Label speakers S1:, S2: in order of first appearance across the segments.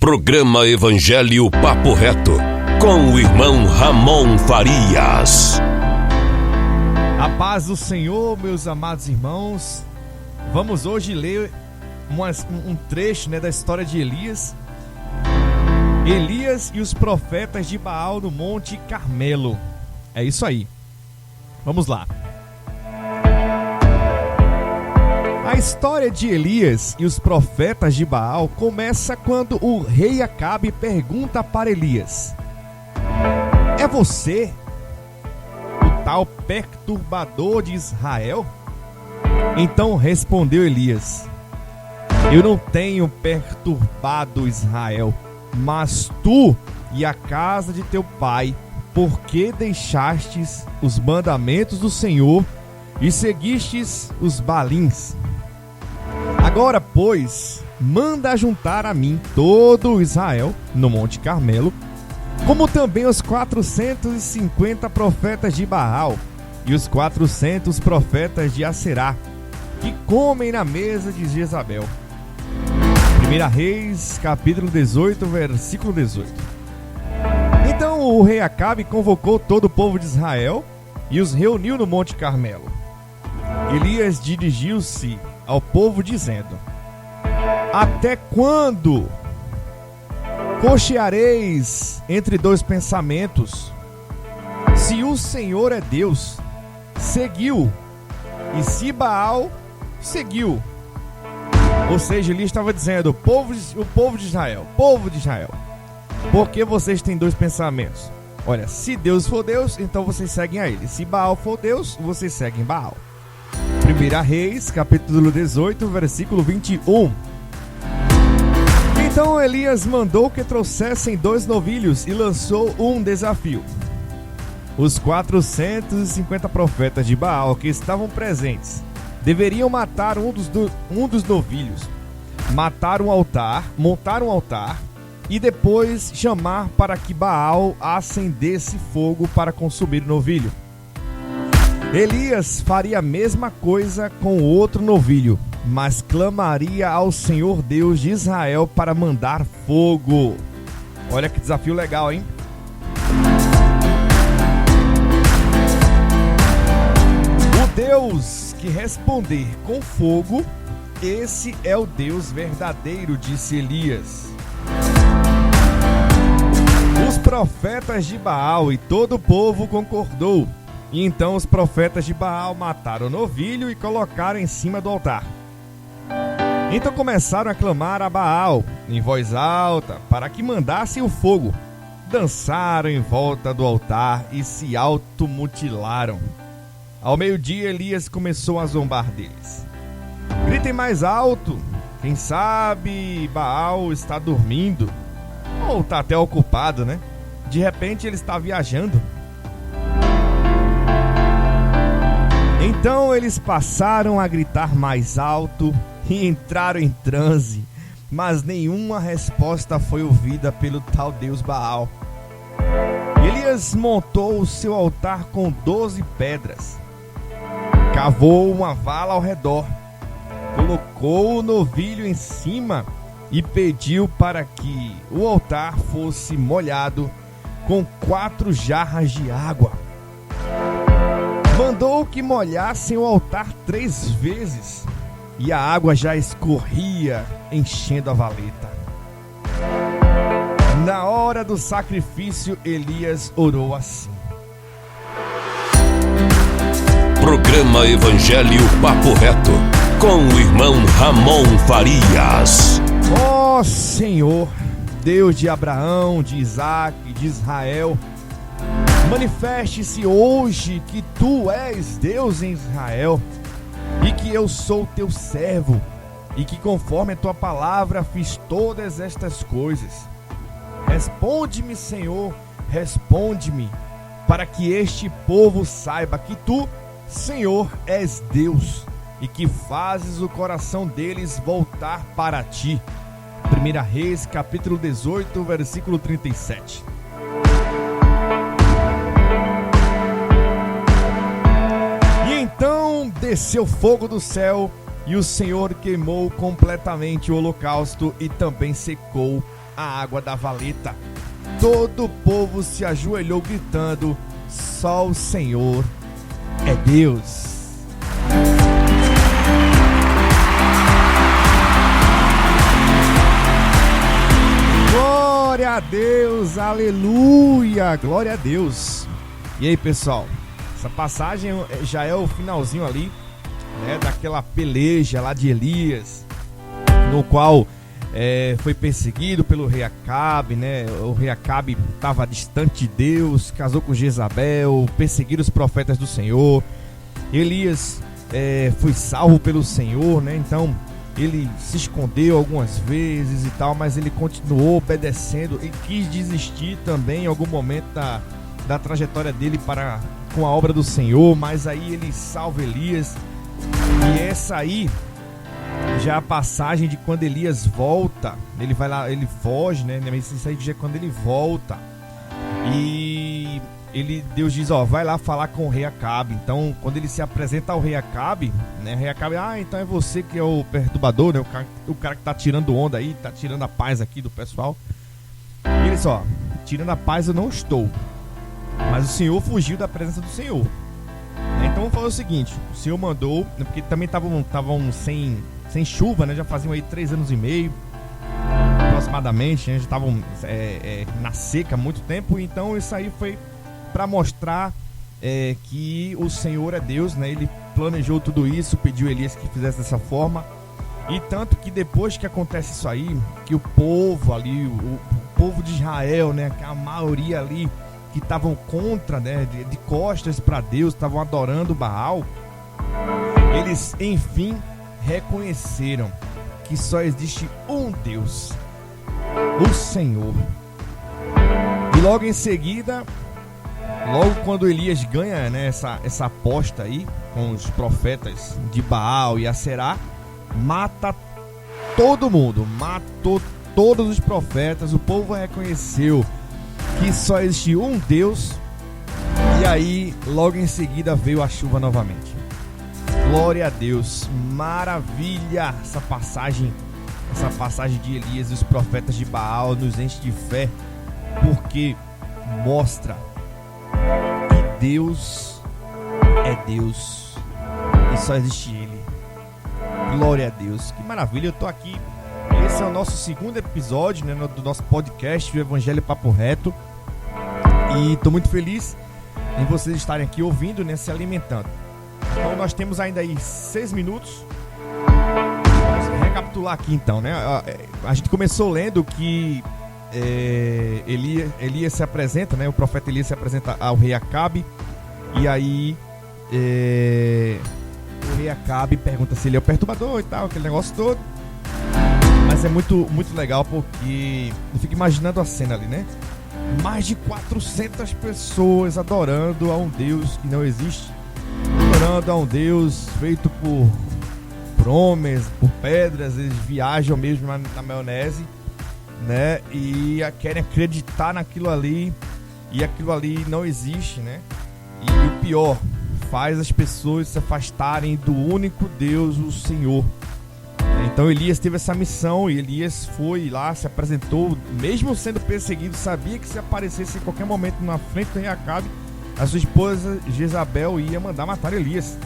S1: Programa Evangelho Papo Reto, com o irmão Ramon Farias.
S2: A paz do Senhor, meus amados irmãos. Vamos hoje ler um trecho da história de Elias. Elias e os profetas de Baal no Monte Carmelo. É isso aí. Vamos lá. A história de Elias e os profetas de Baal começa quando o rei Acabe pergunta para Elias: é você o tal perturbador de Israel? Então respondeu Elias: eu não tenho perturbado Israel, mas tu e a casa de teu pai, porque deixastes os mandamentos do Senhor e seguistes os Baalins. Agora, pois, manda juntar a mim todo Israel no Monte Carmelo, como também os 450 profetas de Baal e os 400 profetas de Aserá, que comem na mesa de Jezabel. 1 Reis, capítulo 18, versículo 18. Então o rei Acabe convocou todo o povo de Israel e os reuniu no Monte Carmelo. Elias dirigiu-se ao povo dizendo: até quando cocheareis entre dois pensamentos? Se o Senhor é Deus, seguiu, e se Baal, seguiu. Ou seja, ele estava dizendo: o povo de Israel, por que vocês têm dois pensamentos? Olha, se Deus for Deus, então vocês seguem a ele. Se Baal for Deus, vocês seguem Baal. 1 Reis, capítulo 18, versículo 21. Então Elias mandou que trouxessem 2 novilhos e lançou um desafio. Os 450 profetas de Baal que estavam presentes deveriam matar um dos novilhos, montar um altar e depois chamar para que Baal acendesse fogo para consumir o novilho. Elias faria a mesma coisa com o outro novilho, mas clamaria ao Senhor Deus de Israel para mandar fogo. Olha que desafio legal, hein? O Deus que responder com fogo, esse é o Deus verdadeiro, disse Elias. Os profetas de Baal e todo o povo concordou. E então os profetas de Baal mataram o novilho e colocaram em cima do altar. Então começaram a clamar a Baal em voz alta para que mandasse o fogo. Dançaram em volta do altar e se automutilaram. Ao meio-dia, Elias começou a zombar deles. Gritem mais alto, quem sabe Baal está dormindo. Ou está até ocupado, né? De repente ele está viajando. Então eles passaram a gritar mais alto e entraram em transe, mas nenhuma resposta foi ouvida pelo tal Deus Baal. Elias montou o seu altar com 12 pedras, cavou uma vala ao redor, colocou o novilho em cima e pediu para que o altar fosse molhado com 4 jarras de água. Mandou que molhassem o altar 3 vezes e a água já escorria, enchendo a valeta. Na hora do sacrifício, Elias orou assim:
S1: Programa Evangelho Papo Reto, com o irmão Ramon Farias.
S2: Ó Senhor, Deus de Abraão, de Isaac, de Israel, manifeste-se hoje que tu és Deus em Israel e que eu sou teu servo e que conforme a tua palavra fiz todas estas coisas. Responde-me, Senhor, responde-me, para que este povo saiba que tu, Senhor, és Deus e que fazes o coração deles voltar para ti. 1 Reis, capítulo 18, versículo 37. Então desceu fogo do céu e o Senhor queimou completamente o holocausto e também secou a água da valeta. Todo o povo se ajoelhou gritando: só o Senhor é Deus. Glória a Deus, aleluia, glória a Deus. E aí, pessoal, essa passagem já é o finalzinho ali, né, daquela peleja lá de Elias, no qual foi perseguido pelo rei Acabe, né? O rei Acabe estava distante de Deus, casou com Jezabel, perseguiram os profetas do Senhor. Elias foi salvo pelo Senhor, né? Então ele se escondeu algumas vezes e tal, mas ele continuou obedecendo e quis desistir também em algum momento da trajetória dele com a obra do Senhor, mas aí ele salva Elias. E essa aí já é a passagem de quando Elias volta. Ele vai lá, ele foge, né? Isso aí já é quando ele volta. E Deus diz, vai lá falar com o rei Acabe. Então, quando ele se apresenta ao rei Acabe, né? O rei Acabe, então é você que é o perturbador, né? O cara que tá tirando onda aí, tá tirando a paz aqui do pessoal. E ele só, tirando a paz eu não estou, mas o Senhor fugiu da presença do Senhor. Então vamos falar o seguinte: o Senhor mandou, porque também estavam sem chuva, né? Já faziam aí 3 anos e meio aproximadamente, né? Já estavam na seca há muito tempo. Então isso aí foi para mostrar que o Senhor é Deus, né? Ele planejou tudo isso, pediu Elias que fizesse dessa forma. E tanto que depois que acontece isso aí, que o povo ali, o povo de Israel, né? Que a maioria ali que estavam contra, né, de costas para Deus, estavam adorando Baal, eles enfim reconheceram que só existe um Deus, o Senhor. E logo em seguida, logo quando Elias ganha, né, essa aposta aí com os profetas de Baal e Aserá, mata todo mundo, matou todos os profetas. O povo reconheceu que só existe um Deus. E aí logo em seguida veio a chuva novamente. Glória a Deus, maravilha. Essa passagem de Elias e os profetas de Baal nos enche de fé, porque mostra que Deus é Deus e só existe Ele. Glória a Deus, que maravilha. Eu tô aqui, esse é o nosso segundo episódio, né, do nosso podcast, o Evangelho Papo Reto. E tô muito feliz em vocês estarem aqui ouvindo, né, se alimentando. Então nós temos ainda aí 6 minutos. Vamos recapitular aqui então, né? A gente começou lendo que Elias se apresenta, né? O profeta Elias se apresenta ao rei Acabe. E aí o rei Acabe pergunta se ele é o perturbador e tal, aquele negócio todo. Mas é muito, muito legal, porque eu fico imaginando a cena ali, né? Mais de 400 pessoas adorando a um Deus que não existe, adorando a um Deus feito por homens, por pedras. Eles viajam mesmo na maionese, né? E querem acreditar naquilo ali, e aquilo ali não existe, né? E o pior, faz as pessoas se afastarem do único Deus, o Senhor. Então Elias teve essa missão, e Elias foi lá, se apresentou, mesmo sendo perseguido, sabia que se aparecesse em qualquer momento na frente do rei Acabe, a sua esposa Jezabel ia mandar matar Elias.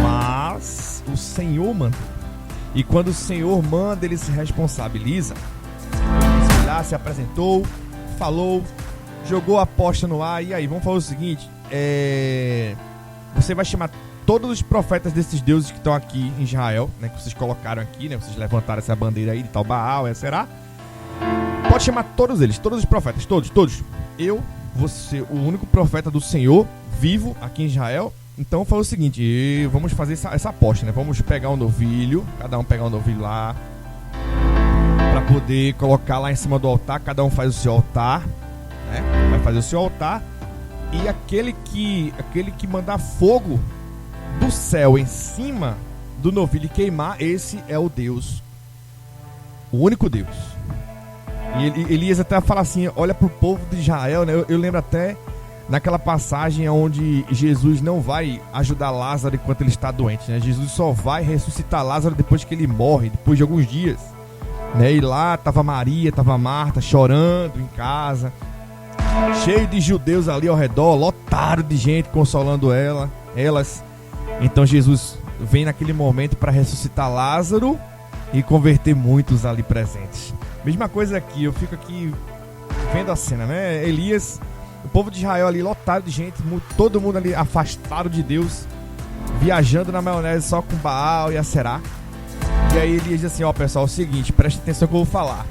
S2: Mas o Senhor manda. E quando o Senhor manda, ele se responsabiliza. Ele foi lá, se apresentou, falou, jogou a aposta no ar. E aí, vamos falar o seguinte: você vai chamar todos os profetas desses deuses que estão aqui em Israel, né, que vocês colocaram aqui, né, vocês levantaram essa bandeira aí de tal Baal, será? Pode chamar todos eles, todos os profetas, todos. Eu vou ser o único profeta do Senhor vivo aqui em Israel. Então foi o seguinte: vamos fazer essa aposta, né? Vamos pegar um novilho, cada um pegar um novilho lá, para poder colocar lá em cima do altar. Cada um faz o seu altar, né? Vai fazer o seu altar. E aquele que mandar fogo do céu em cima do novilho e queimar, esse é o Deus, o único Deus. E Elias até fala assim: olha pro povo de Israel, né? Eu lembro até naquela passagem onde Jesus não vai ajudar Lázaro enquanto ele está doente, né? Jesus só vai ressuscitar Lázaro depois que ele morre, depois de alguns dias. né? E lá tava Maria, tava Marta chorando em casa, cheio de judeus ali ao redor, lotado de gente consolando elas. Então Jesus vem naquele momento para ressuscitar Lázaro e converter muitos ali presentes. Mesma coisa aqui, eu fico aqui vendo a cena, né? Elias, o povo de Israel ali lotado de gente, todo mundo ali afastado de Deus, viajando na maionese só com Baal e Aserá. E aí Elias diz assim: ó pessoal, é o seguinte, preste atenção que eu vou falar.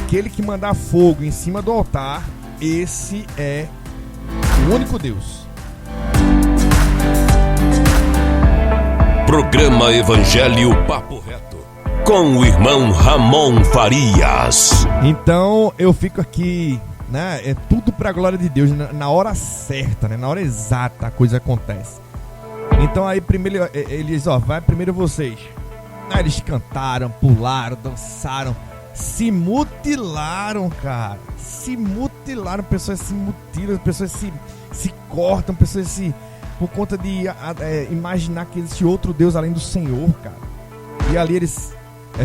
S2: Aquele que mandar fogo em cima do altar, esse é o único Deus.
S1: Programa Evangelho Papo Reto, com o irmão Ramon Farias.
S2: Então eu fico aqui, né? É tudo pra glória de Deus, na hora certa, né? Na hora exata a coisa acontece. Então aí primeiro ele diz: ó, vai primeiro vocês. Aí eles cantaram, pularam, dançaram, se mutilaram, cara. Se mutilaram, pessoas se mutilam, pessoas se cortam, pessoas por conta de imaginar que existe outro Deus além do Senhor, cara. E ali eles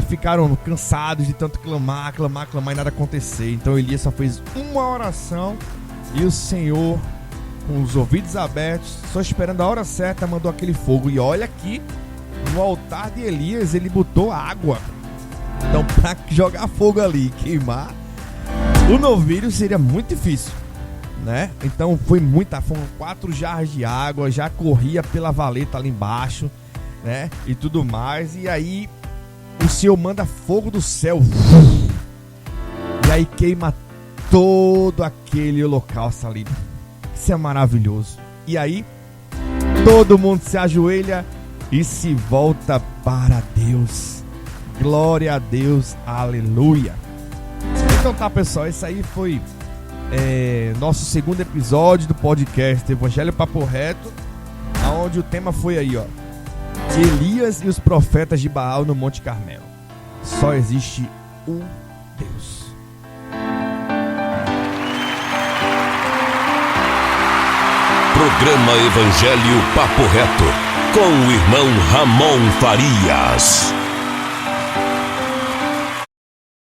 S2: ficaram cansados de tanto clamar e nada acontecer. Então Elias só fez uma oração e o Senhor, com os ouvidos abertos, só esperando a hora certa, mandou aquele fogo. E olha aqui, no altar de Elias ele botou água. Então pra jogar fogo ali e queimar o novilho seria muito difícil, né? Então foram 4 jarras de água, já corria pela valeta ali embaixo, né? E tudo mais. E aí o Senhor manda fogo do céu, e aí queima todo aquele holocausto ali. Isso é maravilhoso. E aí todo mundo se ajoelha e se volta para Deus. Glória a Deus, aleluia. Então tá, pessoal, esse aí foi nosso segundo episódio do podcast Evangelho Papo Reto, onde o tema foi aí, ó: Elias e os profetas de Baal no Monte Carmelo. Só existe um Deus.
S1: Programa Evangelho Papo Reto, com o irmão Ramon Farias.